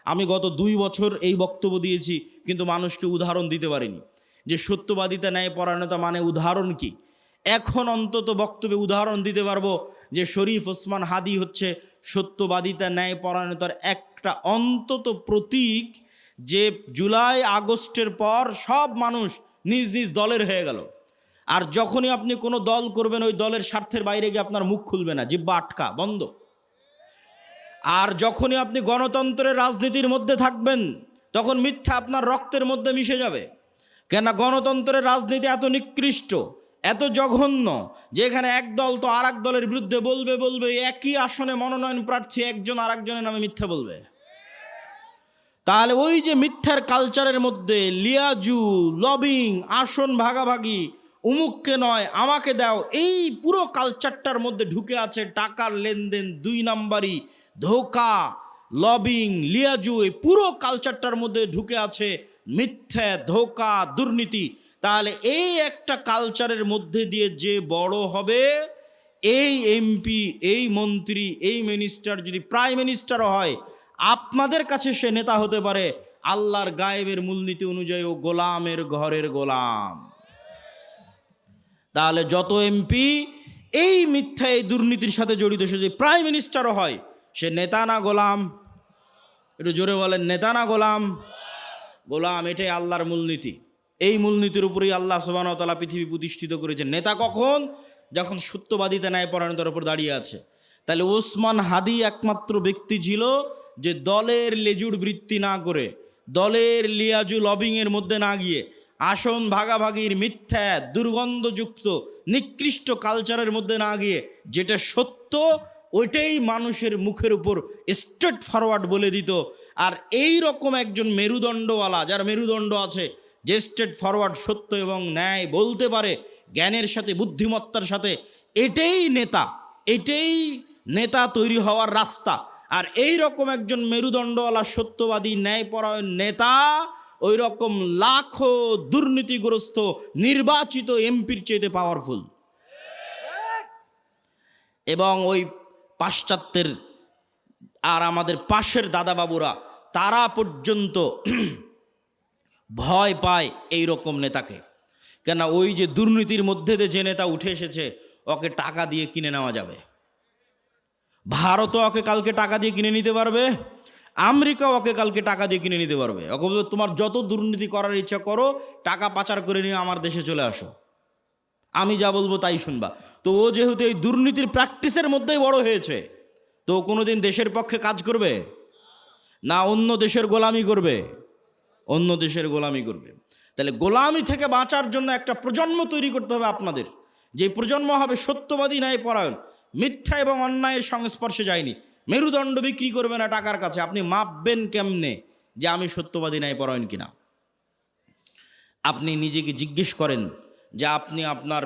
আমি গত 2 বছর এই বক্তব্য দিয়েছি, কিন্তু মানুষকে উদাহরণ দিতে পারিনি যে সত্যবাদিতা ন্যায়পরায়ণতা মানে উদাহরণ কি। এখন অন্তত বক্তব্যে উদাহরণ দিতে পারবো যে শরীফ ওসমান হাদি হচ্ছে সত্যবাদিতা ন্যায়পরায়ণতার একটা অন্তত প্রতীক, যে জুলাই আগস্টের পর সব মানুষ নিজ নিজ দলের হয়ে গেল। আর যখনই আপনি কোনো দল করবেন, ওই দলের স্বার্থের বাইরে গিয়ে আপনার মুখ খুলবে না, জিহ্বা আটকা বন্ধ। আর যখনই আপনি গণতন্ত্রের রাজনীতির মধ্যে থাকবেন, তখন মিথ্যা আপনার রক্তের মধ্যে মিশে যাবে। কেন গণতন্ত্রের রাজনীতি এত নিকৃষ্ট, এত জঘন্য, যেখানে এক দল তো আর এক দলের বিরুদ্ধে বলবে, একই আসনে মনোনয়ন প্রার্থী একজন আর একজনের নামে মিথ্যা বলবে। তাহলে ওই যে মিথ্যার কালচারের মধ্যে লিয়াজু, লবিং, আসন ভাগাভাগি, উমুককে নয় আমাকে দাও, এই পুরো কালচারটার মধ্যে ঢুকে আছে টাকার লেনদেন, 2 নাম্বারি, ধোঁকা, লবিং, লিয়াজু, এই পুরো কালচারটার মধ্যে ঢুকে আছে মিথ্যা, ধোঁকা, দুর্নীতি। তাহলে এই একটা কালচারের মধ্যে দিয়ে যে বড় হবে, এই এমপি, এই মন্ত্রী, এই মিনিস্টার যদি প্রাইম মিনিস্টারও হয়, আপনাদের কাছে সে নেতা হতে পারে আল্লাহর গায়েবের মূলনীতি অনুযায়ী ও গোলামের ঘরের গোলাম। তাহলে যত এমপি এই মিথ্যা, এই দুর্নীতির সাথে জড়িত, সে যদি প্রাইম মিনিস্টারও হয়, সে নেতা না গোলাম? একটু জোরে বলেন, নেতা না গোলাম? গোলাম। এটাই আল্লাহর মূলনীতি। এই মূলনীতির উপরেই আল্লাহ সুবহানাহু ওয়া তাআলা পৃথিবী প্রতিষ্ঠিত করেছেন। নেতা কখন? যখন সত্যবাদিতা ন্যায়পরায়ণতার উপর দাঁড়িয়ে আছে। তাহলে ওসমান হাদি একমাত্র ব্যক্তি ছিল যে দলের লেজুড় বৃত্তি না করে, দলের লিয়াজু লবিংয়ের মধ্যে না গিয়ে, আসন ভাগাভাগির মিথ্যা, দুর্গন্ধযুক্ত, নিকৃষ্ট কালচারের মধ্যে না গিয়ে, যেটা সত্য ওইটাই মানুষের মুখের উপর স্ট্রেট ফরওয়ার্ড বলে দিত। আর এই রকম একজন মেরুদণ্ডওয়ালা, যার মেরুদণ্ড আছে, যে স্ট্রেট ফরওয়ার্ড সত্য এবং ন্যায় বলতে পারে জ্ঞানের সাথে, বুদ্ধিমত্তার সাথে, এটাই নেতা, এটাই নেতা তৈরি হওয়ার রাস্তা। আর এই রকম একজন মেরুদণ্ডওয়ালা সত্যবাদী ন্যায়পরায়ণ নেতা ওই রকম লাখো দুর্নীতিগ্রস্ত নির্বাচিত এমপির চেয়ে পাওয়ারফুল। এবং ওই পাশ্চাত্যের আর আমাদের পাশের দাদাবাবুরা, তারা পর্যন্ত ভয় পায় এই রকম নেতাকে। কেন? ওই যে দুর্নীতির মধ্যে দিয়ে যে নেতা উঠে এসেছে, ওকে টাকা দিয়ে কিনে নেওয়া যাবে। ভারতও ওকে কালকে টাকা দিয়ে কিনে নিতে পারবে, আমেরিকা ওকে কালকে টাকা দিয়ে কিনে নিতে পারবে। ওকে বলবে তোমার যত দুর্নীতি করার ইচ্ছা করো, টাকা পাচার করে নিয়ে আমার দেশে চলে আসো, আমি যা বলবো তাই শুনবা। তো ও যেহেতু এই দুর্নীতির প্র্যাকটিসের মধ্যেই বড় হয়েছে, তো কোনোদিন দেশের পক্ষে কাজ করবে না, অন্য দেশের গোলামি করবে, অন্য দেশের গোলামি করবে। তাহলে গোলামি থেকে বাঁচার জন্য একটা প্রজন্ম তৈরি করতে হবে আপনাদের, যে প্রজন্ম হবে সত্যবাদী ন্যায়পরায়ণ, মিথ্যা এবং অন্যায়ের সংস্পর্শে যায়নি। মেরুদণ্ড বিক্রি করবে না টাকার কাছে। আপনি মাপবেন কেমনে যে আমি সত্যবাদী ন্যায়পরায়ণ কিনা? আপনি নিজেকে জিজ্ঞেস করেন যে আপনি আপনার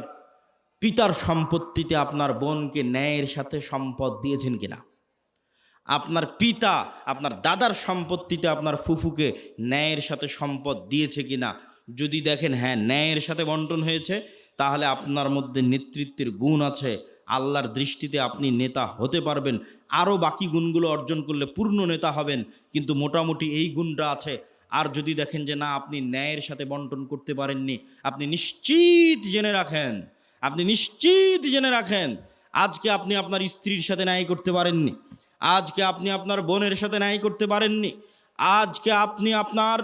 পিতার সম্পত্তিতে আপনার বোনকে ন্যায়ের সাথে সম্পদ দিয়েছেন কিনা? আপনার পিতা আপনার দাদার সম্পত্তিতে আপনার ফুফুকে ন্যায়ের সাথে সম্পদ দিয়েছে কিনা? যদি দেখেন হ্যাঁ ন্যায়ের সাথে বন্টন হয়েছে, তাহলে আপনার মধ্যে নেতৃত্বের গুণ আছে, আল্লাহর দৃষ্টিতে আপনি নেতা হতে পারবেন। আরও বাকি গুণগুলো অর্জন করলে পূর্ণ নেতা হবেন, কিন্তু মোটামুটি এই গুণটা আছে। আর যদি দেখেন যে না, আপনি ন্যায়ের সাথে বন্টন করতে পারেননি, আপনি নিশ্চিত জেনে রাখেন, আপনি নিশ্চিত জেনে রাখেন, আজকে আপনি আপনার স্ত্রীর সাথে ন্যায় করতে পারেননি, আজকে আপনি আপনার বোনের সাথে ন্যায় করতে পারেননি, আজকে আপনি আপনার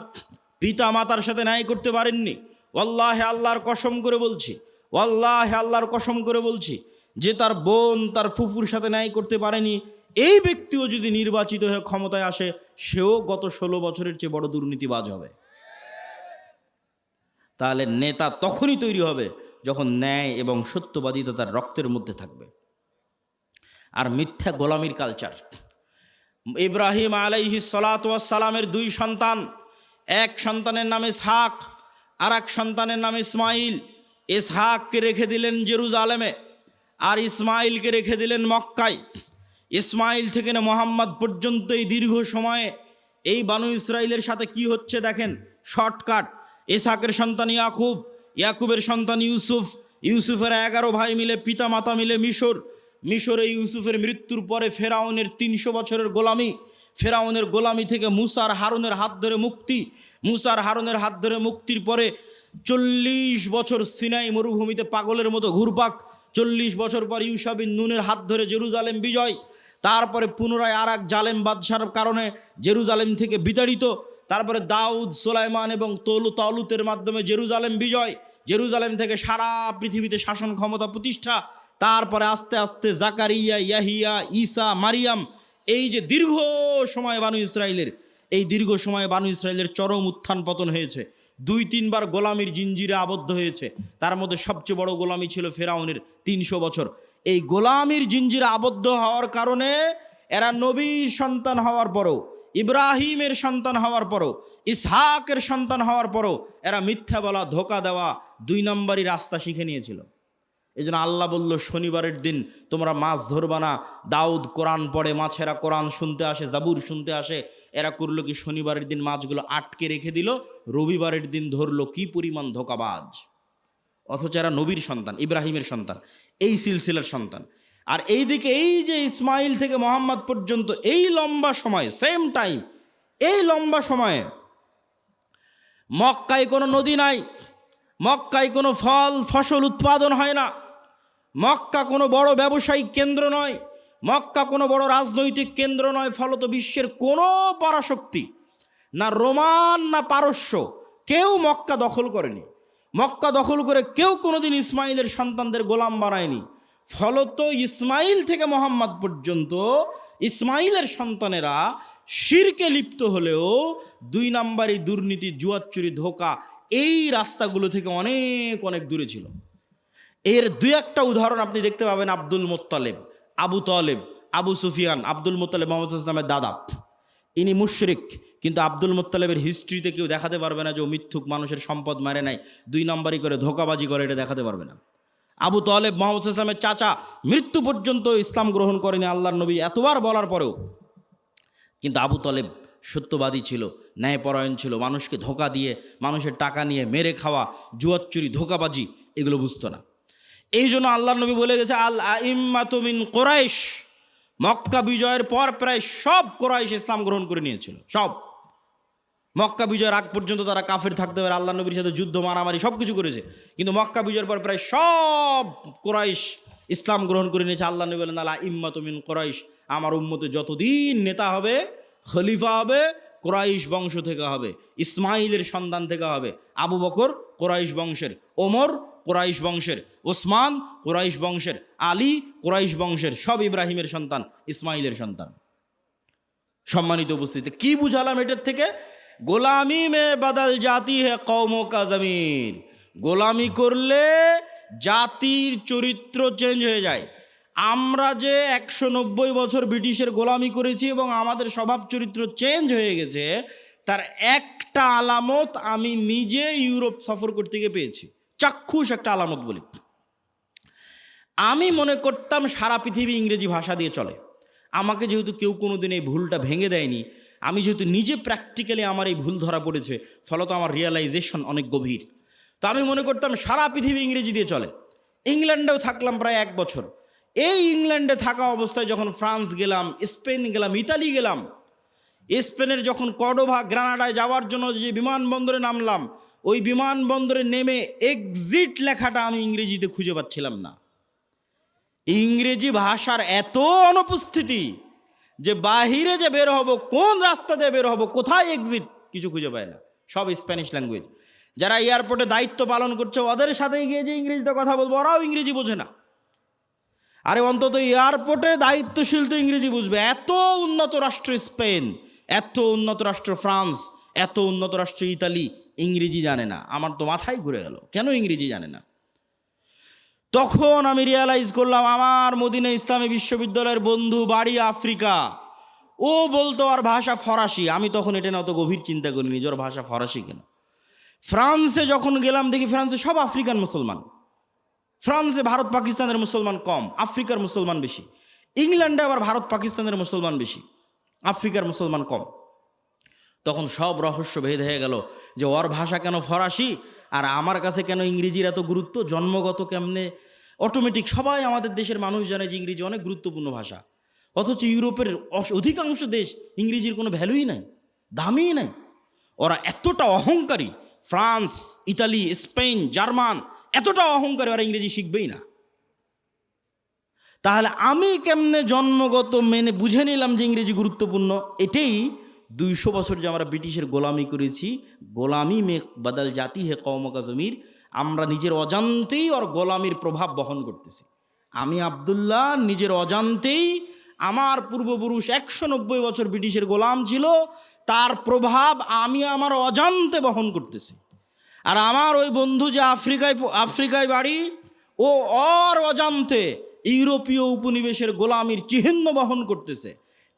পিতা মাতার সাথে ন্যায় করতে পারেননি। ওয়াল্লাহি আল্লাহর কসম করে বলছি, ওয়াল্লাহি আল্লাহর কসম করে বলছি, যে তার বোন তার ফুফুর সাথে ন্যায় করতে পারেনি, এই ব্যক্তিও যদি নির্বাচিত হয়ে ক্ষমতায় আসে, সেও গত 16 বছরের চেয়ে বড় দুর্নীতিবাজ হবে। তাহলে নেতা তখনই তৈরি হবে যখন ন্যায় এবং সত্যবাদিতা তার রক্তের মধ্যে থাকবে। আর মিথ্যা গোলামির কালচার। ইব্রাহিম আলাইহিস সালাতু ওয়াস সালামের 2 সন্তান, এক সন্তানের নাম ইসহাক, আর এক সন্তানের নাম ইসমাইল। ইসহাককে রেখে দিলেন জেরুজালেমে, আর ইসমাইলকে রেখে দিলেন মক্কায়। ইসমাইল থেকে না মোহাম্মদ পর্যন্ত এই দীর্ঘ সময়ে এই বানু ইসরাইলের সাথে কি হচ্ছে দেখেন, শর্টকাট। ইসহাকের সন্তান ইয়াকুব, ইয়াকুবের সন্তান ইউসুফ, ইউসুফের 11 ভাই মিলে, পিতা মাতা মিলে মিশরে ইউসুফের মৃত্যুর পরে ফেরাউনের 300 বছরের গোলামি, ফেরাউনের গোলামি থেকে মুসার হারুনের হাত ধরে মুক্তি, মুসার হারুনের হাত ধরে মুক্তির পরে 40 বছর সিনাই মরুভূমিতে পাগলের মতো ঘুরপাক, 40 বছর পর ইউশা বিন নুনের হাত ধরে জেরুজালেম বিজয়, তারপরে পুনরায় আর এক জালেম বাদশার কারণে জেরুজালেম থেকে বিতাড়িত, তারপরে দাউদ, সুলাইমান এবং তালুতের মাধ্যমে জেরুজালেম বিজয়, জেরুজালেম থেকে সারা পৃথিবীতে শাসন ক্ষমতা প্রতিষ্ঠা, তারপরে আস্তে আস্তে জাকারিয়া, ইয়াহিয়া, ঈসা, মারিয়াম, এই যে দীর্ঘ সময় বানু ইসরায়েলের, এই দীর্ঘ সময় বানু ইসরায়েলের চরম উত্থান পতন হয়েছে। 2-3 বার গোলামির জিঞ্জিরে আবদ্ধ হয়েছে। তার মধ্যে সবচেয়ে বড় গোলামি ছিল ফেরাউনের 300 বছর। এই গোলামির জিঞ্জিরে আবদ্ধ হওয়ার কারণে এরা নবীর সন্তান হওয়ার পরও, ইব্রাহিমের সন্তান হওয়ার পরও, ইসহাকের সন্তান হওয়ার পরও এরা মিথ্যা বলা, ধোকা দেওয়া, 2 নম্বরই রাস্তা শিখে নিয়েছিল। এই জন্য আল্লাহ বলল, শনিবারের দিন তোমরা মাছ ধরবা না। দাউদ কোরআন পড়ে, মাছেরা কোরআন শুনতে আসে, জাবুর শুনতে আসে। এরা করলো কি, শনিবারের দিন মাছগুলো আটকে রেখে দিল, রবিবারের দিন ধরলো। কি পরিমাণ ধোকাবাজ! অথচ এরা নবীর সন্তান, ইব্রাহিমের সন্তান, এই সিলসিলার সন্তান। আর এইদিকে এই যে ইসমাইল থেকে মোহাম্মদ পর্যন্ত এই লম্বা সময়, সেম টাইম, এই লম্বা সময়ে মক্কায় কোনো নদী নাই, মক্কায় কোনো ফসল উৎপাদন হয় না, মক্কা কোনো বড় ব্যবসায়িক কেন্দ্র নয়, মক্কা কোনো বড় রাজনৈতিক কেন্দ্র নয়। ফলত বিশ্বের কোনো পরাশক্তি, না রোমান না পারস্য, কেউ মক্কা দখল করেনি। মক্কা দখল করে কেউ কোনোদিন ইসমাইলের সন্তানদের গোলাম বানায়নি। ফলত ইসমাইল থেকে মোহাম্মদ পর্যন্ত ইসমাইলের সন্তানেরা শিরকে লিপ্ত হলেও 2 নম্বরই দুর্নীতি, জুয়াচুরি, ধোঁকা, এই রাস্তাগুলো থেকে অনেক অনেক দূরে ছিল। এর 2-1টা উদাহরণ আপনি দেখতে পাবেন। Abdul Muttalib, Abu Taleb, Abu Sufian. Abdul Muttalib Mohammad ইসলামের দাদা, ইনি মুশরিক, কিন্তু আব্দুল মুত্তালিবের হিস্ট্রিতে কেউ দেখাতে পারবে না যে ও মিথ্যুক, মানুষের সম্পদ মারে নাই, 2 নম্বরই করে ধোকাবাজি করে, এটা দেখাতে পারবে না। আবু তালেব মোহাম্মদ ইসলামের চাচা, মৃত্যু পর্যন্ত ইসলাম গ্রহণ করেনি আল্লাহর নবী এতবার বলার পরেও। কিন্তু আবু তালেব সত্যবাদী ছিল, ন্যায়পরায়ণ ছিল, মানুষকে ধোকা দিয়ে, মানুষের টাকা নিয়ে মেরে খাওয়া, জুয়াচুরি, ধোকাবাজি, এগুলো বুঝতো না। এই জন্য আল্লাহর নবী বলে গেছে, আল আইম্মাতু মিন কুরাইশ। মক্কা বিজয়ের পর প্রায় সব কুরাইশ ইসলাম গ্রহণ করে নিয়েছিল। সব মক্কা বিজয়ের আগ পর্যন্ত তারা কাফের থাকতে পারে, আল্লাহ নবীর সাথে যুদ্ধ, মারামারি সব কিছু করেছে, কিন্তু মক্কা বিজয়ের পর প্রায় সব কুরাইশ ইসলাম গ্রহণ করে নিয়েছে। আল্লাহ নবী বলেন, আল আইম্মাতু মিন কুরাইশ, আমার উম্মতে যতদিন নেতা হবে, খলিফা হবে, কুরাইশ বংশ থেকে হবে, ইসমাইলের সন্তান থেকে হবে। আবু বকর কুরাইশ বংশের, ওমর কুরাইশ বংশের, ওসমান কুরাইশ বংশের, আলী কুরাইশ বংশের, সব ইব্রাহিমের সন্তান, ইসমাইলের সন্তান। সম্মানিত উপস্থিতি, কি বুঝালাম এটার থেকে? গোলামি মে বদল জাতি হে কওমো কা জমির। গোলামি করলে জাতির চরিত্র চেঞ্জ হয়ে যায়। আমরা যে 190 বছর ব্রিটিশের গোলামি করেছি এবং আমাদের স্বভাব চরিত্র চেঞ্জ হয়ে গেছে, তার একটা আলামত আমি নিজে ইউরোপ সফর করতে গিয়ে পেয়েছি। চাক্ষুষ একটা আলামত বলি। আমি মনে করতাম সারা পৃথিবী ইংরেজি ভাষা দিয়ে চলে। আমাকে যেহেতু কেউ কোনোদিন এই ভুলটা ভেঙে দেয়নি, আমি যেহেতু নিজে প্র্যাকটিক্যালি আমার এই ভুল ধরা পড়েছে, ফলত আমার রিয়েলাইজেশন অনেক গভীর। তো আমি মনে করতাম সারা পৃথিবী ইংরেজি দিয়ে চলে। ইংল্যান্ডেও থাকলাম প্রায় 1 বছর। এই ইংল্যান্ডে থাকা অবস্থায় যখন ফ্রান্স গেলাম, স্পেন গেলাম, ইতালি গেলাম, স্পেনের যখন কর্ডোভা, গ্রানাডায় যাওয়ার জন্য যে বিমানবন্দরে নামলাম, ওই বিমানবন্দরে নেমে এক্সিট লেখাটা আমি ইংরেজিতে খুঁজে পাচ্ছিলাম না। ইংরেজি ভাষার এত অনুপস্থিতি যে বাহিরে যে বের হব, কোন রাস্তা দিয়ে বের হব, কোথায় এক্সিট, কিছু খুঁজে পায় না। সব স্প্যানিশ ল্যাঙ্গুয়েজ। যারা এয়ারপোর্টে দায়িত্ব পালন করছে, ওদের সাথে গিয়ে যে ইংরেজিতে কথা বলবো, ওরাও ইংরেজি বোঝে না। আরে অন্তত এয়ারপোর্টে দায়িত্বশীল তো ইংরেজি বুঝবে। এত উন্নত রাষ্ট্র স্পেন, এত উন্নত রাষ্ট্র ফ্রান্স, এত উন্নত রাষ্ট্র ইতালি, ইংরেজি জানে না। আমার তো মাথায় ঘুরে গেল, কেন ইংরেজি জানে না? তখন আমি রিয়ালাইজ করলাম, আমার মদিনা ইসলামী বিশ্ববিদ্যালয়ের বন্ধু, বাড়ি আফ্রিকা, ও বলতো আর ভাষা ফরাসি। আমি তখন এটা না অত গভীর চিন্তা করিনি যে ওর ভাষা ফরাসি কেন। ফ্রান্সে যখন গেলাম, দেখি ফ্রান্সে সব আফ্রিকান মুসলমান। ফ্রান্সে ভারত পাকিস্তানের মুসলমান কম, আফ্রিকার মুসলমান বেশি। ইংল্যান্ডে আবার ভারত পাকিস্তানের মুসলমান বেশি, আফ্রিকার মুসলমান কম। তখন সব রহস্য ভেদ হয়ে গেল যে ওর ভাষা কেন ফরাসি আর আমার কাছে কেন ইংরেজির এত গুরুত্ব। জন্মগত কেমনে অটোমেটিক সবাই আমাদের দেশের মানুষ জানে যে ইংরেজি অনেক গুরুত্বপূর্ণ ভাষা। অথচ ইউরোপের অধিকাংশ দেশ ইংরেজির কোনো ভ্যালুই নাই, দামই নাই। ওরা এতটা অহংকারী, ফ্রান্স, ইতালি, স্পেন, জার্মান এতটা অহংকারী, ওরা ইংরেজি শিখবেই না। তাহলে আমি কেমনে জন্মগত মেনে বুঝে নিলাম যে ইংরেজি গুরুত্বপূর্ণ? এটাই 200 বছর যে আমরা ব্রিটিশের গোলামি করেছি, গোলামি মে বদল জাতি হে কওম কা জমির, আমরা নিজের অজান্তেই ওর গোলামির প্রভাব বহন করতেছি। আমি আব্দুল্লাহ নিজের অজান্তেই, আমার পূর্বপুরুষ 190 বছর ব্রিটিশের গোলাম ছিল, তার প্রভাব আমি আমার অজান্তে বহন করতেছি। আর আমার ওই বন্ধু যে আফ্রিকায় বাড়ি, ও ওর অজান্তে ইউরোপীয় উপনিবেশের গোলামির চিহ্ন বহন করতেছে।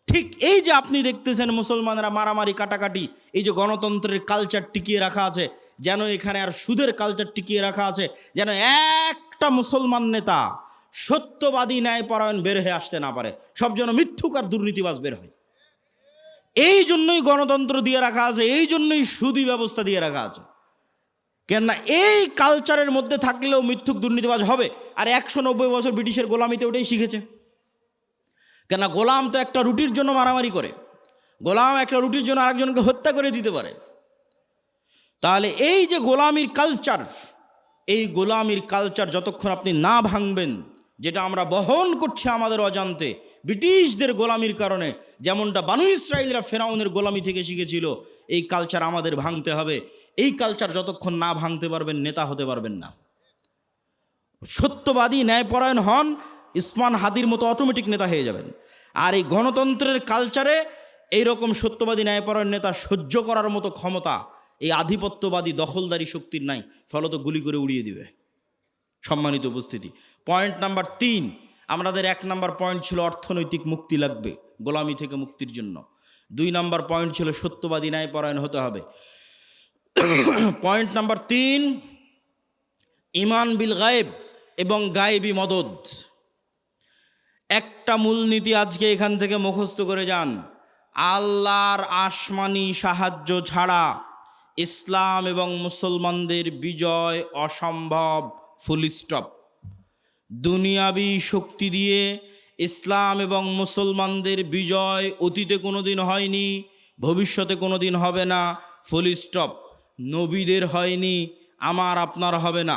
ঠিক এই যে আপনি দেখতেছেন মুসলমানরা মারামারি কাটাকাটি, এই যে গণতন্ত্রের কালচার টিকিয়ে রাখা আছে, যেন এখানে আর সুদের কালচার টিকিয়ে রাখা আছে, যেন একটা মুসলমান নেতা সত্যবাদী ন্যায়পরায়ণ বের হয়ে আসতে না পারে, সব যেন মিথ্যুক আর দুর্নীতিবাজ বের হয়। এই জন্যই গণতন্ত্র দিয়ে রাখা আছে, এই জন্যই সুদী ব্যবস্থা দিয়ে রাখা আছে। কেননা এই কালচারের মধ্যে থাকলেও মিথ্যুক দুর্নীতিবাজ হবে। আর 190 বছর ব্রিটিশের গোলামিতে ওটাই শিখেছে। কেননা গোলাম তো একটা রুটির জন্য মারামারি করে, গোলাম একটা রুটির জন্য আরেকজনকে হত্যা করে দিতে পারে। তাহলে এই যে গোলামির কালচার, এই গোলামির কালচার যতক্ষণ আপনি না ভাঙবেন, যেটা আমরা বহন করছি আমাদের অজান্তে ব্রিটিশদের গোলামির কারণে, যেমনটা বানু ইসরাইলরা ফেরাউনের গোলামি থেকে শিখেছিল, এই কালচার আমাদের ভাঙতে হবে। এই কালচার যতক্ষণ না ভাঙতে পারবেন, নেতা হতে পারবেন না। সত্যবাদী ন্যায়পরায়ণ হন, ইসমান হাদির মতো অটোমেটিক নেতা হয়ে যাবেন। আর এই গণতন্ত্রের কালচারে এইরকম সত্যবাদী ন্যায়পরায়ণ নেতা সহ্য করার মতো ক্ষমতা এই আধিপত্যবাদী দখলদারি শক্তির নাই, ফলত গুলি করে উড়িয়ে দিবে। সম্মানিত উপস্থিতি, পয়েন্ট নাম্বার 3, আমাদের 1 নাম্বার পয়েন্ট ছিল অর্থনৈতিক মুক্তি লাগবে গোলামি থেকে মুক্তির জন্য। 2 নাম্বার পয়েন্ট ছিল সত্যবাদী ন্যায়পরায়ণ হতে হবে। পয়েন্ট নাম্বার 3, ইমান বিল গায়েব এবং গায়েবী মদদ। একটা মূলনীতি আজকে এখান থেকে মুখস্থ করে যান, আল্লাহর আসমানি সাহায্য ছাড়া ইসলাম এবং মুসলমানদের বিজয় অসম্ভব, ফুল স্টপ। দুনিয়াবি শক্তি দিয়ে ইসলাম এবং মুসলমানদের বিজয় অতীতে কোনোদিন হয়নি, ভবিষ্যতে কোনোদিন হবে না, ফুল স্টপ। নবীদের হয়নি, আমার আপনার হবে না।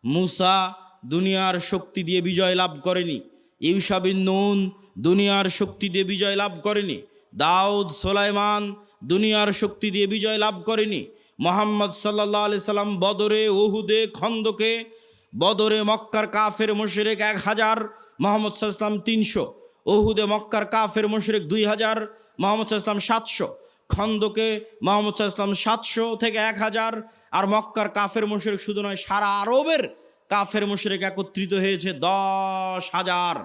মুসা দুনিয়ার শক্তি দিয়ে বিজয় লাভ করেনি, ইউশা বিন নুন দুনিয়ার শক্তি দিয়ে বিজয় লাভ করেনি, দাউদ সুলাইমান দুনিয়ার শক্তি দিয়ে বিজয় লাভ করেনি। মুহাম্মদ সাল্লাল্লাহু আলাইহি সাল্লাম বদরে, উহুদে, খন্দকে, বদরে মক্কার কাফের মুশরিক 1000, মুহাম্মদ সাল্লাল্লাহু আলাইহি সাল্লাম 300, উহুদে মক্কার কাফের মুশরিক 2000, মুহাম্মদ সাল্লাল্লাহু আলাইহি সাল্লাম 700, খন্দকে মুহাম্মদ সাল্লাল্লাহু আলাইহি সাল্লাম 700 থেকে 1000। আর মক্কার কাফের মুশরিক শুধু নয়, সারা আরবের কাফের মুশরিক একত্রিত হয়েছে 10,000।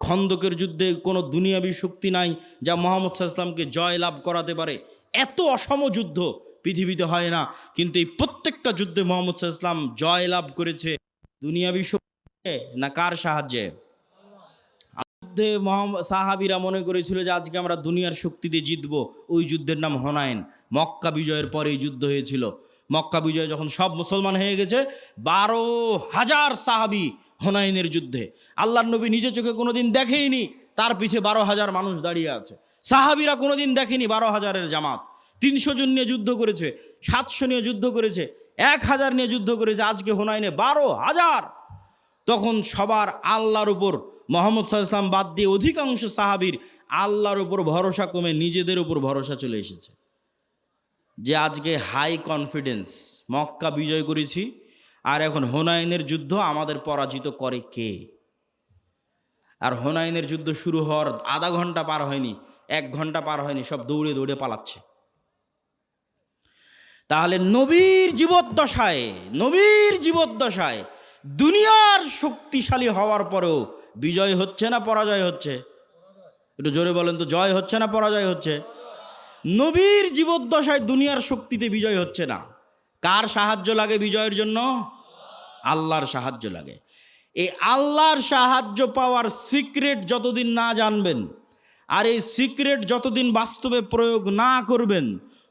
খন্দকের যুদ্ধে কোনো দুনিয়াবী শক্তি নাই যা মুহাম্মদ সাল্লাল্লাহু আলাইহি সাল্লামকে জয় লাভ করাতে পারে। এত অসম যুদ্ধ পৃথিবীতে হয় না, কিন্তু এই প্রত্যেকটা যুদ্ধে মুহাম্মদ সাল্লাল্লাহু আলাইহি সাল্লাম জয় লাভ করেছে দুনিয়াবী শক্তি না কার সাহায্যে? যুদ্ধে সাহাবীরা মনে করেছিল যে আজকে আমরা দুনিয়ার শক্তি দিয়ে জিতবো। ওই যুদ্ধের নাম হুনাইন। মক্কা বিজয়ের পরে এই যুদ্ধ হয়েছিল। মক্কা বিজয় যখন সব মুসলমান হয়ে গেছে, 12,000 সাহাবী হুনাইনের যুদ্ধে। আল্লাহর নবী নিজে চোখে কোনোদিন দেখেইনি, তার পিছে 12,000 মানুষ দাঁড়িয়ে আছে। সাহাবীরা কোনোদিন দেখেনি 12,000-এর জামাত। 300 জন নিয়ে যুদ্ধ করেছে, 700 নিয়ে যুদ্ধ করেছে, 1000 নিয়ে যুদ্ধ করেছে, আজকে হুনাইনে 12,000। তখন সবার আল্লাহর উপর, মুহাম্মদ সাল্লাল্লাহু আলাইহি সাল্লাম বাদ দিয়ে অধিকাংশ সাহাবীর আল্লাহর উপর ভরসা কমে নিজেদের উপর ভরসা চলে এসেছে। যে আজকে হাই কনফিডেন্স, মক্কা বিজয় করেছি, আর এখন হুনাইনের যুদ্ধ আমাদের পরাজিত করে কে? আর হুনাইনের যুদ্ধ শুরু হওয়ার আধা ঘন্টা পার হয়নি, 1 ঘন্টা পার হয়নি, সব দৌড়ে দৌড়ে পালাচ্ছে। তাহলে নবীর জীবদ্দশায় দুনিয়ার শক্তিশালী হওয়ার পরেও বিজয় হচ্ছে না পরাজয় হচ্ছে? একটু জোরে বলেন তো, জয় হচ্ছে না পরাজয় হচ্ছে? নবীর জীবদ্দশায় দুনিয়ার শক্তিতে বিজয় হচ্ছে না। কার সাহায্য লাগে বিজয়ের জন্য? আল্লাহর সাহায্য লাগে। এই আল্লাহর সাহায্য পাওয়ার সিক্রেট যতদিন না জানবেন, আর এই সিক্রেট যতদিন বাস্তবে প্রয়োগ না করবেন,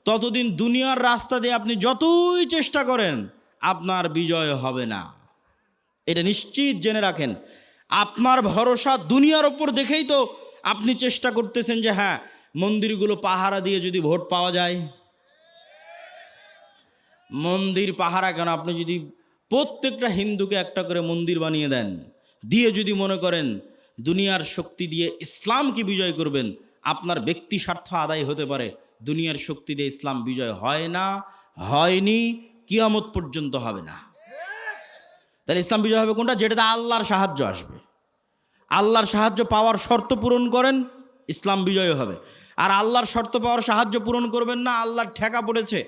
ততদিন দুনিয়ার রাস্তা দিয়ে আপনি যতই চেষ্টা করেন আপনার বিজয় হবে না। এটা নিশ্চিত জেনে রাখেন। আপনার ভরসা দুনিয়ার ওপর দেখেই তো আপনি চেষ্টা করতেছেন যে হ্যাঁ মন্দিরগুলো পাহারা দিয়ে যদি ভোট পাওয়া যায়। মন্দির পাহারা কেন, আপনি যদি প্রত্যেকটা হিন্দুকে একটা করে মন্দির বানিয়ে দেন, দিয়ে যদি মনে করেন দুনিয়ার শক্তি দিয়ে ইসলামকে বিজয় করবেন, আপনার ব্যক্তি স্বার্থ আদায় হতে পারে। দুনিয়ার শক্তি দিয়ে ইসলাম বিজয় হয় না, হয়নি, কিয়ামত পর্যন্ত হবে না। তাহলে ইসলাম বিজয় হবে কোনটা? যেটাতে আল্লাহর সাহায্য আসবে। আল্লাহর সাহায্য পাওয়ার শর্ত পূরণ করেন, ইসলাম বিজয় হবে। আর আল্লাহর শর্ত পাওয়ার সাহায্য পূরণ করবেন না, আল্লাহর ঠেকা পড়েছে,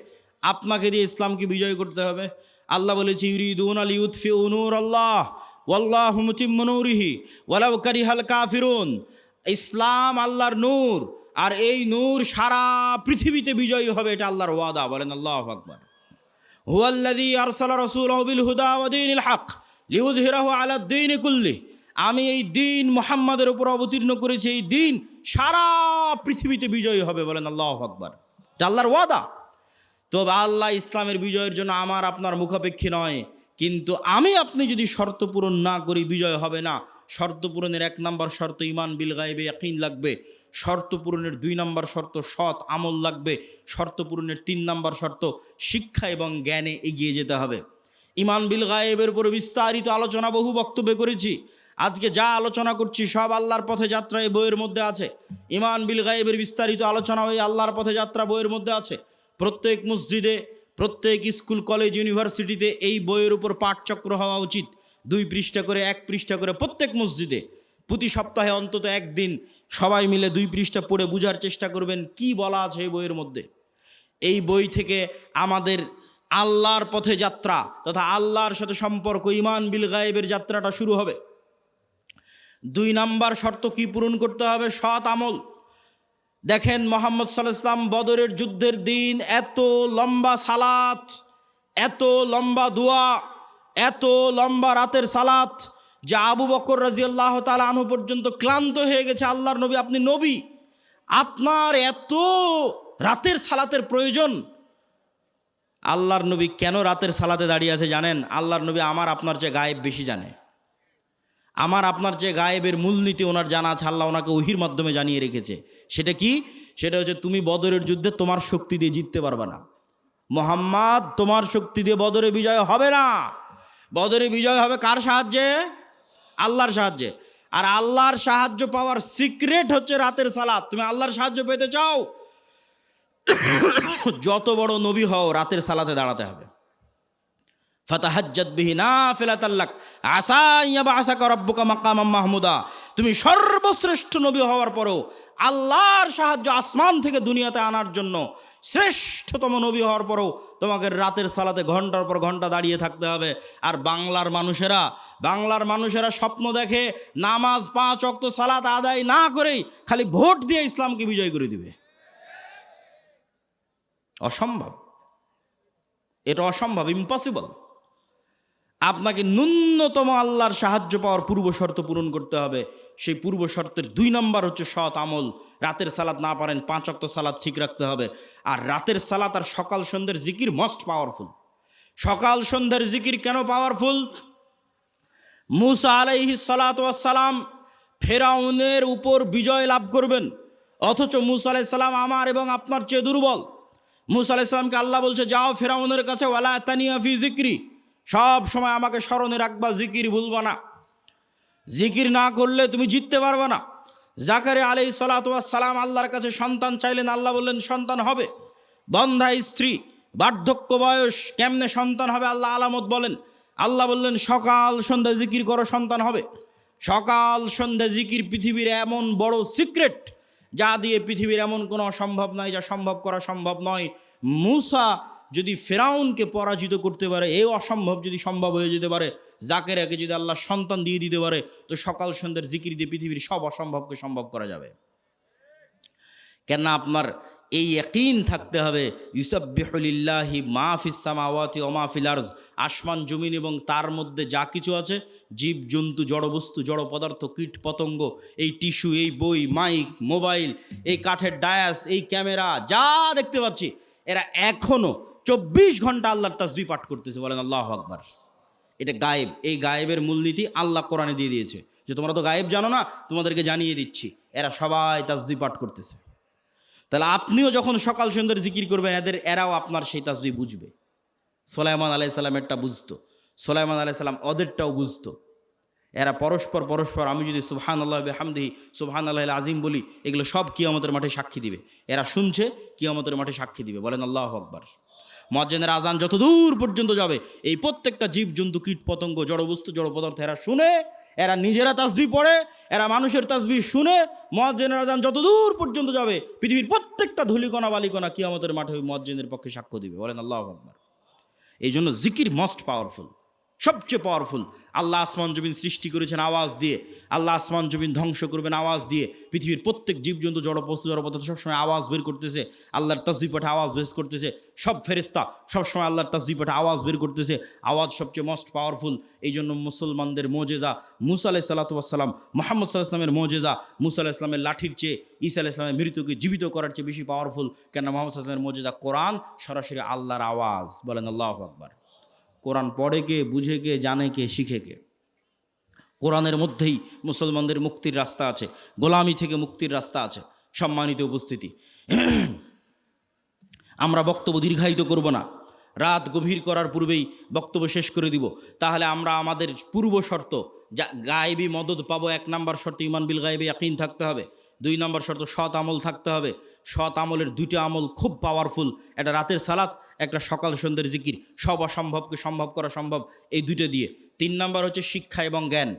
আপনাকে দিয়ে ইসলামকে বিজয় করতে হবে। আল্লাহ বলেছে ইউরিদুনা লিইউতফিউ নূরাল্লাহ ওয়াল্লাহু মুতিম্মু নূরিহি ওয়ালাউ কারিহাল কাফিরুন। ইসলাম আল্লাহর নূর, আর এই নূর সারা পৃথিবীতে বিজয়ী হবে, এটা আল্লাহর ওয়াদা। বলেন আল্লাহু আকবার। হুয়াল্লাযী আরসালা রাসূলাহু বিল হুদা ওয়া দীনিল হক লিইয়ুযহিরাহু আলা দ্বীনি কুল্লি। আমি এই দিন মুহাম্মাদের উপর অবতীর্ণ করেছি, এই দিন সারা পৃথিবীতে বিজয়ী হবে। বলেন আল্লাহু আকবার। এটা আল্লাহর ওয়াদা। তো আল্লাহ ইসলামের বিজয়ের জন্য আমার আপনার মুখাপেক্ষী নয়, কিন্তু আমি আপনি যদি শর্ত পূরণ না করি বিজয় হবে না। শর্ত পূরণের 1 নম্বর শর্ত ঈমান বিল গায়বে ইয়াকিন লাগবে। শর্ত পূরণের 2 নম্বর শর্ত সৎ আমল লাগবে। শর্ত পূরণের 3 নম্বর শর্ত শিক্ষা এবং জ্ঞানে এগিয়ে যেতে হবে। ঈমান বিল গায়বের উপর বিস্তারিত আলোচনা বহু বক্তব্যে করেছি। আজকে যা আলোচনা করছি সব আল্লাহর পথে যাত্রা এই বইয়ের মধ্যে আছে। ঈমান বিল গায়বের বিস্তারিত আলোচনা ওই আল্লাহর পথে যাত্রা বইয়ের মধ্যে আছে। প্রত্যেক মসজিদে, প্রত্যেক স্কুল, কলেজ, ইউনিভার্সিটিতে এই বইয়ের উপর পাঠচক্র হওয়া উচিত। 2 পৃষ্ঠা করে, 1 পৃষ্ঠা করে প্রত্যেক মসজিদে প্রতি সপ্তাহে অন্তত একদিন সবাই মিলে 2 পৃষ্ঠা পড়ে বোঝার চেষ্টা করবেন কি বলা আছে এই বইয়ের মধ্যে। এই বই থেকে আমাদের আল্লাহর পথে যাত্রা তথা আল্লাহর সাথে সম্পর্ক, ঈমান বিল গায়বের যাত্রাটা শুরু হবে। 2 নম্বর শর্ত কি পূরণ করতে হবে? সৎ আমল। দেখেন মুহাম্মদ সাল্লাল্লাহু আলাইহি ওয়াসাল্লাম বদরের যুদ্ধের দিন এত লম্বা সালাত, এত লম্বা দোয়া, এত লম্বা রাতের সালাত যা আবু বকর রাদিয়াল্লাহু তাআলা আনহু পর্যন্ত ক্লান্ত হয়ে গেছে। আল্লাহর নবী, আপনি নবী, আপনার এত রাতের সালাতের প্রয়োজন? আল্লাহর নবী কেন রাতের সালাতে দাঁড়িয়ে আছে জানেন? আল্লাহর নবী আমার আপনার চেয়ে গায়েব বেশি জানে। আমার আপনার চেয়ে গায়েবের মূলনীতি ওনার জানা আছে। আল্লাহ ওনাকে ওহির মাধ্যমে জানিয়ে রেখেছে। সেটা কি? সেটা হচ্ছে তুমি বদরের যুদ্ধে তোমার শক্তি দিয়ে জিততে পারবে না। মুহাম্মদ, তোমার শক্তি দিয়ে বদরে বিজয় হবে না। বদরে বিজয় হবে কার সাহায্যে? আল্লাহর সাহায্যে। আর আল্লাহর সাহায্য পাওয়ার সিক্রেট হচ্ছে রাতের সালাত। তুমি আল্লাহর সাহায্য পেতে চাও, যত বড় নবী হও রাতের সালাতে দাঁড়াতে হবে। ফাতাহাজ্জাত বিহি নাফিলাতাল লাক আসা ইয়াবআসাকা রাব্বুকা মাকামাম মাহমুদা। তুমি সর্বশ্রেষ্ঠ নবী হওয়ার পরেও আল্লাহর সাহায্য আসমান থেকে দুনিয়াতে আনার জন্য শ্রেষ্ঠতম নবী হওয়ার পরেও তোমাকে রাতের সালাতে ঘন্টার পর ঘন্টা দাঁড়িয়ে থাকতে হবে। আর বাংলার মানুষেরা স্বপ্ন দেখে নামাজ 5 ওয়াক্ত সালাত আদায় না করেই খালি ভোট দিয়ে ইসলামকে বিজয় করে দিবে। অসম্ভব, এটা অসম্ভব, ইম্পসিবল। আপনাকে ন্যূনতম আল্লাহর সাহায্য পাওয়ার পূর্ব শর্ত পূরণ করতে হবে। সেই পূর্ব শর্তের 2 নম্বর হচ্ছে সৎ আমল। রাতের সালাত না পারেন 5 ওয়াক্ত সালাত ঠিক রাখতে হবে। আর রাতের সালাত আর সকাল সন্ধ্যের জিকির মোস্ট পাওয়ারফুল। সকাল সন্ধ্যের জিকির কেন পাওয়ারফুল? মুসা আলাইহিস সালাতু ওয়াস সালাম ফেরাউনের উপর বিজয় লাভ করবেন, অথচ মুসা আলাইহিস সালাম আমার এবং আপনার চেয়ে দুর্বল। মুসা আলাইহিস সালামকে আল্লাহ বলছে যাও ফেরাউনের কাছে, ওয়ালা তানিয়া ফি জিক্রি, সব সময় আমাকে স্মরণে রাখবা, জিকির ভুলবা না। জিকির না করলে তুমি জিততে পারবে না। জাকারিয়া আলাইহিস সালাতু ওয়াস সালাম আল্লাহর কাছে সন্তান চাইলেন, আল্লাহ বললেন সন্তান হবে। বন্ধা স্ত্রী, বার্ধক্য বয়স, কেমনে সন্তান হবে? আল্লাহ আলামত বলেন। আল্লাহ বললেন সকাল সন্ধ্যা জিকির করো, সন্তান হবে। সকাল সন্ধ্যা জিকির পৃথিবীর এমন বড় সিক্রেট যা দিয়ে পৃথিবীর এমন কোনো অসম্ভব নাই, যা সম্ভব করা সম্ভব নয়। মুসা যদি ফেরাউনকে পরাজিত করতে পারে, এই অসম্ভব যদি সম্ভব হয়ে যেতে পারে, জাকেরিয়াকে যদি আল্লাহ সন্তান দিয়ে দিতে পারে, তো সকাল সন্ধ্যার জিকির দিয়ে পৃথিবীর সব অসম্ভবকে সম্ভব করা যাবে। কেননা আপনার এই ইয়াকিন থাকতে হবে, ইউসাব্বিহু লিল্লাহি মা ফিস সামাওয়াতি ওয়া মা ফিল আরজ, আসমান জমিন এবং তার মধ্যে যা কিছু আছে, জীব জন্তু, জড়বস্তু, জড় পদার্থ, কীট পতঙ্গ, এই টিস্যু, এই বই, মাইক, মোবাইল, এই কাঠের ডায়াস, এই ক্যামেরা, যা দেখতে পাচ্ছি, এরা এখনও 24 ঘন্টা আল্লাহর তাসবিহ পাঠ করতেছে। বলেন আল্লাহু আকবার। এটা গায়েব। এই গায়েবের মূলনীতি আল্লাহ কোরআনে দিয়ে দিয়েছে যে তোমরা তো গায়েব জানো না, তোমাদেরকে জানিয়ে দিচ্ছি। এরা সবাই তাসবিহ পাঠ করতেছে। তাহলে আপনিও যখন সকাল সন্ধ্যার জিকির করবেন এরাও আপনার সেই তাসবিহ বুঝবে। সুলাইমান আলাইহিস সালামেরটা বুঝতো, সুলাইমান আলাইহিস সালাম ওদেরটাও বুঝতো। এরা পরস্পর আমি যদি সুবহানাল্লাহি ওয়া বিহামদিহি সুবহানাল্লাহিল আযীম বলি, এগুলো সব কিয়ামতের মাঠে সাক্ষী দিবে। এরা শুনছে, কিয়ামতের মাঠে সাক্ষী দিবে। বলেন আল্লাহু আকবার। মুয়াজ্জিনের আজান যত দূর পর্যন্ত যাবে, এই প্রত্যেকটা জীবজন্তু, কীট পতঙ্গ, জড়বস্তু, জড় পদার্থ এরা শুনে, এরা নিজেরা তাসবিহ পড়ে, এরা মানুষের তাসবিহ শুনে। মুয়াজ্জিনের আজান যত দূর পর্যন্ত যাবে, পৃথিবীর প্রত্যেকটা ধূলিকণা বালিকণা কিয়ামতের মাঠে ওই মুয়াজ্জিনের পক্ষে সাক্ষ্য দিবে। বলেন আল্লাহু আকবার। এই জন্য জিকির মোস্ট পাওয়ারফুল, সবচেয়ে পাওয়ারফুল। আল্লাহ আসমান জমিন সৃষ্টি করেছেন আওয়াজ দিয়ে, আল্লাহ আসমান জমিন ধ্বংস করবেন আওয়াজ দিয়ে। পৃথিবীর প্রত্যেক জীবজন্তু, জড়বস্তু, জড়পদার্থ সবসময় আওয়াজ বের করতেছে, আল্লাহর তাসবিহ পাঠে আওয়াজ বের করতেছে। সব ফেরেশতা সবসময় আল্লাহর তাসবিহ পাঠে আওয়াজ বের করতেছে। আওয়াজ সবচেয়ে মোস্ট পাওয়ারফুল। এই জন্য মুসলমানদের মোজেজা মুসা আলাইহিস সালাতু ওয়াস সালাম, মুহাম্মদ সাল্লাল্লাহু আলাইহি ওয়াসাল্লামের মোজেজা মুসা আলাইহিস সালামের লাঠির চেয়ে, ঈসা আলাইহিস সালামের মৃত্যুকে জীবিত করার চেয়ে বেশি পাওয়ারফুল। কেন? মুহাম্মদ সাল্লাল্লাহু আলাইহি ওয়াসাল্লামের মোজেজা কোরআন, সরাসরি আল্লাহর আওয়াজ। বলেন আল্লাহু আকবার। কোরআন পড়ে কে, বুঝে কে, জানে কে, শিখে কে? কোরআনের মধ্যেই মুসলমানদের মুক্তির রাস্তা আছে, গোলামি থেকে মুক্তির রাস্তা আছে। সম্মানিত উপস্থিতি, আমরা বক্তব্য দীর্ঘায়িত করব না, রাত গভীর করার পূর্বেই বক্তব্য শেষ করে দিব। তাহলে আমরা আমাদের পূর্ব শর্ত, যা গায়েবী মদদ পাবো, 1 নম্বর শর্ত ঈমান বিল গায়বি ইয়াকিন থাকতে হবে। 2 নম্বর শর্ত সৎ আমল থাকতে হবে। সৎ আমলের 2টা আমল খুব পাওয়ারফুল, একটা রাতের সালাত, একটা সকাল সন্ধ্যের জিকির। সব অসম্ভবকে সম্ভব করা সম্ভব এই 2টা দিয়ে। 3 নম্বর হচ্ছে শিক্ষা এবং জ্ঞান।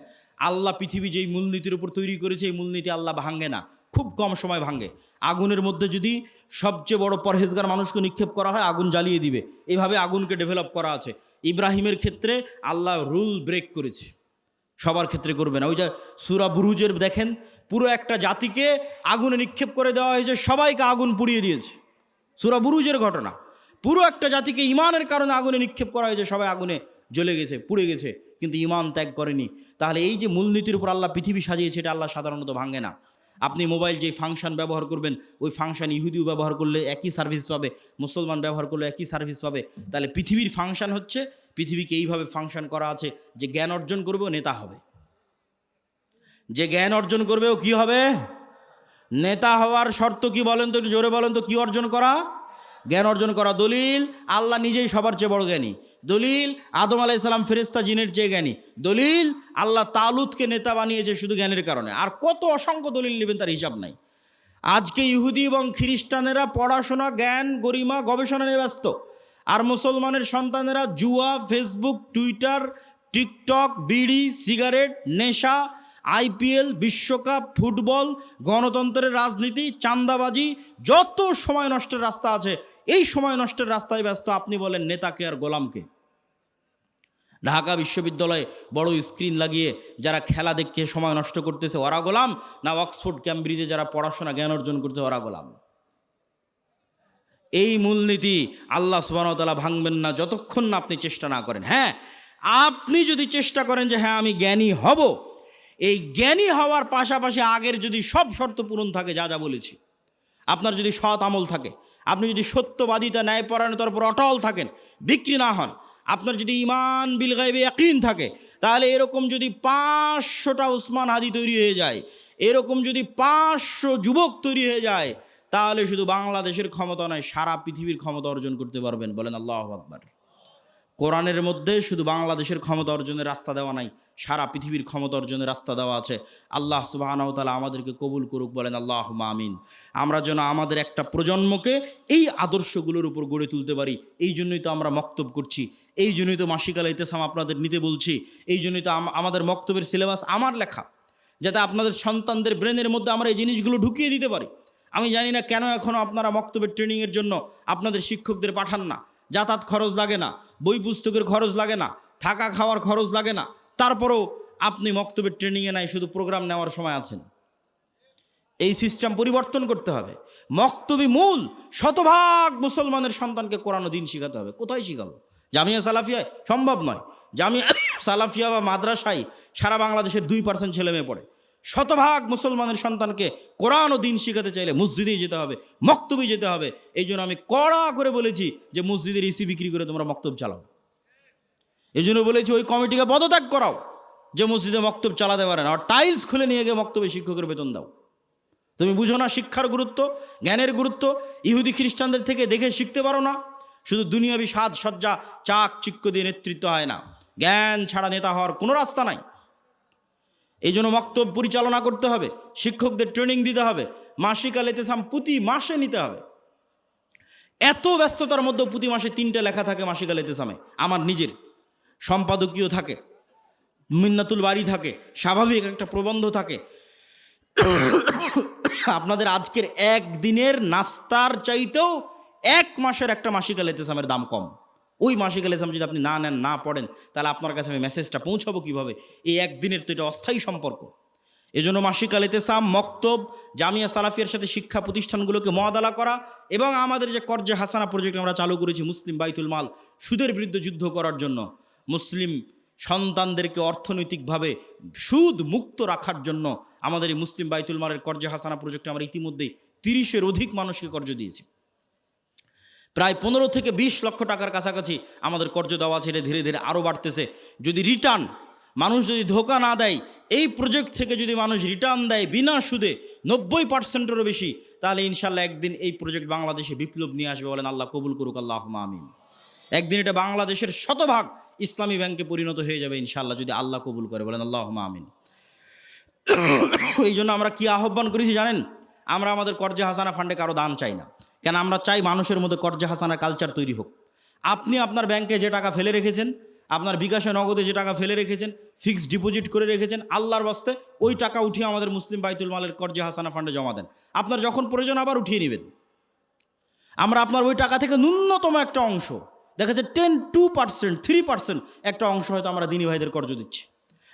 আল্লাহ পৃথিবী যেই মূলনীতির উপর তৈরি করেছে, এই মূলনীতি আল্লাহ ভাঙে না, খুব কম সময় ভাঙে। আগুনের মধ্যে যদি সবচেয়ে বড় পরহেজগার মানুষকে নিক্ষেপ করা হয়, আগুন জ্বালিয়ে দিবে। এইভাবে আগুনকে ডেভেলপ করা আছে। ইব্রাহিমের ক্ষেত্রে আল্লাহ রুল ব্রেক করেছে, সবার ক্ষেত্রে করবে না। ওই যে সূরা বুরুজের দেখেন, পুরো একটা জাতিকে আগুনে নিক্ষেপ করে দেওয়া হয়েছে, সবাইকে আগুন পুড়িয়ে দিয়েছে। সূরা বুরুজের ঘটনা, পুরো একটা জাতিকে ইমানের কারণে আগুনে নিক্ষেপ করা হয়েছে, সবাই আগুনে জ্বলে গেছে, পুড়ে গেছে, কিন্তু ইমান ত্যাগ করেনি। তাহলে এই যে মূলনীতির উপর আল্লাহ পৃথিবী সাজিয়েছে, এটা আল্লাহ সাধারণত ভাঙে না। আপনি মোবাইল যে ফাংশন ব্যবহার করবেন, ওই ফাংশন ইহুদিও ব্যবহার করলে একই সার্ভিস পাবে, মুসলমান ব্যবহার করলে একই সার্ভিস পাবে। তাহলে পৃথিবীর ফাংশন হচ্ছে, পৃথিবীকে এইভাবে ফাংশন করা আছে যে জ্ঞান অর্জন করবে ও নেতা হবে, যে জ্ঞান অর্জন করবে ও কি হবে? নেতা হওয়ার শর্ত কি বলেন তো, একটু জোরে বলেন তো, কি অর্জন করা? জ্ঞান অর্জন করা। দলিল, আল্লাহ নিজেই সবার চেয়ে বড় জ্ঞানী। দলিল, আদম আলাইহিস সালাম ফেরেশতা জিনের চেয়ে জ্ঞানী। দলিল, আল্লাহ তালুতকে নেতা বানিয়েছে শুধু জ্ঞানের কারণে। আর কত অসংখ্য দলিল নেবেন, তার হিসাব নাই। আজকে ইহুদি এবং খ্রিস্টানেরা পড়াশোনা, জ্ঞান, গরিমা, গবেষণা নিয়ে ব্যস্ত, আর মুসলমানের সন্তানেরা জুয়া, ফেসবুক, টুইটার, টিকটক, বিড়ি, সিগারেট, নেশা, আইপিএল, বিশ্বকাপ, ফুটবল, গণতন্ত্রের রাজনীতি, চাঁদাবাজি, যত সময় নষ্টের রাস্তা আছে, এই সময় নষ্টের রাস্তায় ব্যস্ত। আপনি বলেন নেতাকে আর গোলামকে? ঢাকা বিশ্ববিদ্যালয়ে বড় স্ক্রিন লাগিয়ে যারা খেলা দেখে সময় নষ্ট করতেছে, ওরা গোলাম? না অক্সফোর্ড ক্যামব্রিজে যারা পড়াশোনা জ্ঞান অর্জন করছে, ওরা গোলাম? এই মূলনীতি আল্লাহ সুবহানাহু ওয়া তাআলা ভাঙবেন না যতক্ষণ না আপনি চেষ্টা না করেন। হ্যাঁ, আপনি যদি চেষ্টা করেন যে হ্যাঁ আমি জ্ঞানী হব, এই জ্ঞানী হওয়ার পাশাপাশি আগের যদি সব শর্ত পূরণ থাকে, যা যা বলেছি, আপনার যদি সৎ আমল থাকে, আপনি যদি সত্যবাদিতা, ন্যায়পরায়ণতার উপর অটল থাকেন, বিক্রি না হন, আপনার যদি ঈমান বিল গায়বি ইয়াকিন থাকে, তাহলে এরকম যদি 500টা উসমান হাদি তৈরি হয়ে যায়, এরকম যদি 500 যুবক তৈরি হয়ে যায়, তাহলে শুধু বাংলাদেশের ক্ষমতা নয়, সারা পৃথিবীর ক্ষমতা অর্জন করতে পারবেন। বলেন আল্লাহু আকবার। কোরআনের মধ্যে শুধু বাংলাদেশের ক্ষমতা অর্জনের রাস্তা দেওয়া নাই, সারা পৃথিবীর ক্ষমতা অর্জনের রাস্তা দেওয়া আছে। আল্লাহ সুবহানাহু ওয়া তাআলা আমাদেরকে কবুল করুক। বলেন আল্লাহুম্মা আমিন। আমরা যেন আমাদের একটা প্রজন্মকে এই আদর্শগুলোর উপর গড়ে তুলতে পারি। এই জন্যই তো আমরা মক্তব করছি, এই জন্যই তো মাসিক আল ইতিসাম আপনাদের নিতে বলছি, এই জন্যই তো আমাদের মক্তবের সিলেবাস আমার লেখা, যাতে আপনাদের সন্তানদের ব্রেনের মধ্যে আমরা এই জিনিসগুলো ঢুকিয়ে দিতে পারি। আমি জানি না কেন এখনও আপনারা মক্তবের ট্রেনিংয়ের জন্য আপনাদের শিক্ষকদের পাঠান না। যাতায়াত খরচ লাগে না, বই পুস্তকের খরচ লাগে না, থাকা খাওয়ার খরচ লাগে না, তারপরেও আপনি মক্তবের ট্রেনিংয়ে নাই, শুধু প্রোগ্রাম নেওয়ার সময় আছেন। এই সিস্টেম পরিবর্তন করতে হবে। মক্তবি মূল, শতভাগ মুসলমানের সন্তানকে কোরআন ও দ্বীন শিখাতে হবে। কোথায় শিখাবো? জামিয়া সালাফিয়ায়? সম্ভব নয়। জামিয়া সালাফিয়া বা মাদ্রাসায় সারা বাংলাদেশের 2% ছেলে মেয়ে পড়ে। শতভাগ মুসলমানের সন্তানকে কোরআন ও দ্বীন শিখাতে চাইলে মসজিদেই যেতে হবে, মক্তবে যেতে হবে। এই জন্য আমি কড়া করে বলেছি যে মসজিদের ইসি বিক্রি করে তোমরা মক্তব চালাও। এই জন্য বলেছি ওই কমিটিকে পদত্যাগ করাও যে মসজিদে মক্তব চালাতে পারে না, আর টাইলস খুলে নিয়ে গিয়ে মক্তবে শিক্ষকের বেতন দাও। তুমি বুঝো না শিক্ষার গুরুত্ব, জ্ঞানের গুরুত্ব? ইহুদি খ্রিস্টানদের থেকে দেখে শিখতে পারো না? শুধু দুনিয়াবি সাজ সজ্জা চাক চিক্ক দিয়ে নেতৃত্ব হয় না, জ্ঞান ছাড়া নেতা হওয়ার কোনো রাস্তা নাই। এই জন্য মক্তব পরিচালনা করতে হবে, শিক্ষকদের ট্রেনিং দিতে হবে, মাসিক আল ইতিসাম প্রতি মাসে নিতে হবে। এত ব্যস্ততার মধ্যে প্রতি মাসে 3টে লেখা থাকে মাসিক আল ইতিসামে, আমার নিজের সম্পাদকীয় থাকে, মিন্নাতুল বাড়ি থাকে, স্বাভাবিক একটা প্রবন্ধ থাকে। আপনাদের আজকের একদিনের নাস্তার চাইতেও 1 মাসের একটা মাসিক আল ইতিসামের দাম কম। ওই মাসিক আল ইতিসাম যদি আপনি না নেন, না পড়েন, তাহলে আপনার কাছে আমি মেসেজটা পৌঁছাবো কিভাবে? এই একদিনের তো এটা অস্থায়ী সম্পর্ক। এজন্য মাসিক আল ইতিসাম, মক্তব, জামিয়া সালাফিয়ার সাথে শিক্ষা প্রতিষ্ঠানগুলোকে মুআদালা করা এবং আমাদের যে কর্জে হাসানা প্রজেক্ট আমরা চালু করেছি মুসলিম বাইতুল মাল, সুদের বিরুদ্ধে যুদ্ধ করার জন্য, মুসলিম সন্তানদেরকে অর্থনৈতিকভাবে সুদ মুক্ত রাখার জন্য আমাদের এই মুসলিম বাইতুল মালের কর্জে হাসানা প্রজেক্টে আমরা ইতিমধ্যেই 30-এর অধিক মানুষকে কর্জ দিয়েছি। প্রায় 15 থেকে 20 লক্ষ টাকার কাছাকাছি আমাদের কর্জ দেওয়া আছে। এটা ধীরে ধীরে আরও বাড়তেছে। যদি রিটার্ন, মানুষ যদি ধোকা না দেয়, এই প্রজেক্ট থেকে যদি মানুষ রিটার্ন দেয় বিনা সুদে 90%-এরও বেশি, তাহলে ইনশাল্লাহ একদিন এই প্রজেক্ট বাংলাদেশে বিপ্লব নিয়ে আসবে। বলেন আল্লাহ কবুল করুক, আল্লাহুম্মা আমিন। একদিন এটা বাংলাদেশের শতভাগ ইসলামী ব্যাংকে পরিণত হয়ে যাবে ইনশাল্লাহ, যদি আল্লাহ কবুল করে। বলেন আল্লাহুম্মা আমিন। এই জন্য আমরা কি আহ্বান করেছি জানেন? আমরা আমাদের কর্জে হাসানা ফান্ডে কারো দান চাই না। কেন? আমরা চাই মানুষের মধ্যে কর্জে হাসানা কালচার তৈরি হোক। আপনি আপনার ব্যাংকে যে টাকা ফেলে রেখেছেন, আপনার বিকাশে নগদে যে টাকা ফেলে রেখেছেন, ফিক্সড ডিপোজিট করে রেখেছেন, আল্লাহর বাস্তে ওই টাকা উঠিয়ে আমাদের মুসলিম বাইতুল মালের কর্জে হাসানা ফান্ডে জমা দেন। আপনার যখন প্রয়োজন আবার উঠিয়ে নেবেন। আমরা আপনার ওই টাকা থেকে ন্যূনতম একটা অংশ, দেখা যাচ্ছে 10-2%, 3% একটা অংশ হয়তো আমরা দিনী ভাইদের কর্জ দিচ্ছি।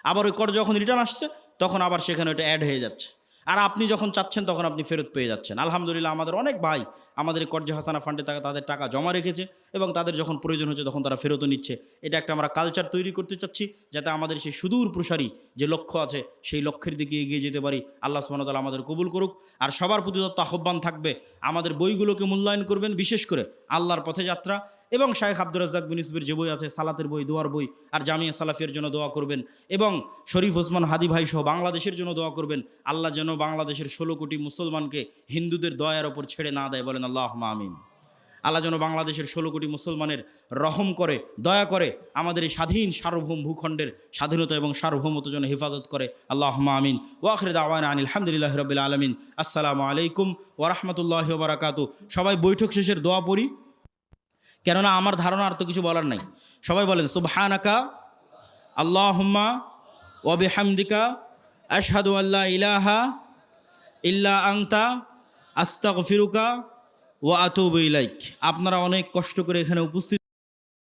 আবার ওই কর্জ যখন রিটার্ন আসছে তখন আবার সেখানে ওটা অ্যাড হয়ে যাচ্ছে, আর আপনি যখন চাচ্ছেন তখন আপনি ফেরত পেয়ে যাচ্ছেন। আলহামদুলিল্লাহ, আমাদের অনেক ভাই আমাদের কর্জে হাসানা ফান্ডে তাদের টাকা জমা রেখেছে এবং তাদের যখন প্রয়োজন হচ্ছে তখন তারা ফেরতও নিচ্ছে। এটা একটা আমরা কালচার তৈরি করতে চাচ্ছি, যাতে আমাদের সেই সুদূর প্রসারী যে লক্ষ্য আছে সেই লক্ষ্যের দিকে এগিয়ে যেতে পারি। আল্লাহ সুবহানাহু ওয়া তাআলা আমাদের কবুল করুক। আর সবার প্রতি আহ্বান থাকবে, আমাদের বইগুলোকে মূল্যায়ন করবেন, বিশেষ করে আল্লাহর পথে যাত্রা এবং শাইখ আব্দুর রাজ্জাক বিন ইউসুফের যে বই আছে, সালাতের বই, দোয়ার বই, আর জামিয়া সালাফিয়ার জন্য দোয়া করবেন এবং শরীফ ওসমান হাদি ভাই সহ বাংলাদেশের জন্য দোয়া করবেন। আল্লাহ যেন বাংলাদেশের 16 কোটি মুসলমানকে হিন্দুদের দয়ার ওপর ছেড়ে না দেয়। বলেন আল্লাহুম্মা আমিন। আল্লাহ যেন বাংলাদেশের 16 কোটি মুসলমানের রহম করে, দয়া করে, আমাদের এই স্বাধীন সার্বভৌম ভূখণ্ডের স্বাধীনতা এবং সার্বভৌমত্ব যেন হেফাজত করে। আল্লাহুম্মা আমিন। ওয়া আখিরু দাওয়ানা আনিল হামদুলিল্লাহি রাব্বিল আলামিন। আসসালামু আলাইকুম ওয়া রাহমাতুল্লাহি ওয়া বারাকাতুহু। সবাই বৈঠক শেষের দোয়া পড়ি, কেননা আমার ধারণা আর তো কিছু বলার নাই। সবাই বলেন সুবহানাকা আল্লাহুম্মা ওয়া বিহামদিকা আশহাদু আল্লা ইলাহা ইল্লা আনতা আস্তাগফিরুকা ওয়া আতুবু ইলাইক। আপনারা অনেক কষ্ট করে এখানে উপস্থিত